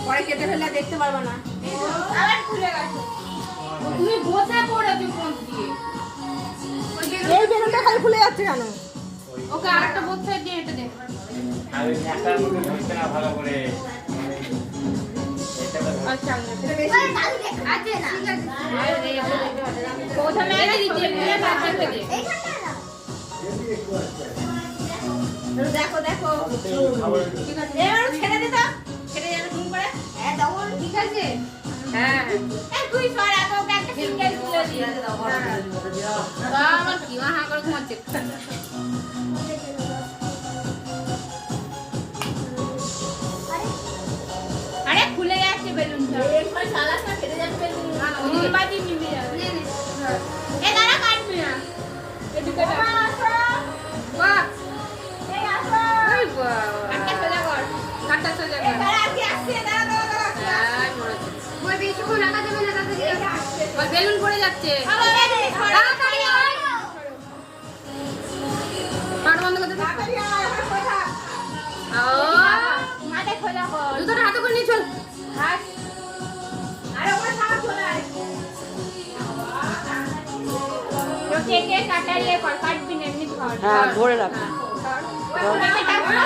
পরে কেটে ফেললে দেখতে পারবে না। আবার খুলে গেছে। তুমি বসে পড়েছো কোন দিয়ে? এই বেলুনটা খালি খুলে যাচ্ছে কেন? ওকে আরেকটা বসে দিয়ে এটা দে। আমি একটার মধ্যে ধরতে না ভালো করে। আচ্ছা আছে না। প্রথমে এটা দিতে দিয়ে বাচ্চা খেতে। দেখো দেখো ঠিক আছে। এবার ছেড়ে দে তো, ছেড়ে যেন ঘুম করে। হ্যাঁ দাও, ঠিক আছে। হ্যাঁ তুই সর, আগে ওকে একটা সিঙ্গেল তুলে দিয়ে আমার কি হা করে ঘুমাচ্ছে। আরে খুলে যাচ্ছে বেলুনটা। একবার চালাস না, ফেটে যাবে বেলুন। মোমবাতি নিভে যাবে। এ দাঁড়া কাটবি না। এদিকে মা আসো, বাহ এই আসো। ওই বাবা কাটটা সোজা কর। কাটটা সোজা কর। দাঁড়া, আজকে আসছে, দাঁড়া দাঁড়া দাঁড়া। হ্যাঁ মরেছে। ওই বেশিক্ষণ রাখা যাবে না তাড়াতাড়ি। ওই বেলুন পড়ে যাচ্ছে। তাড়াতাড়ি আয়। পাট বন্ধ করতে থাক। তাড়াতাড়ি আয়, আমার কথা। মাঠে খোঁজা কর। জুতোটা হাতে করে নিয়ে চল। হাট। আরে ওখানে থাক, চলে আয়। কেকে কাটারিয়ে কর, কাটবি না এমনি ধর। হ্যাঁ, ধরে রাখ। ওই টাকা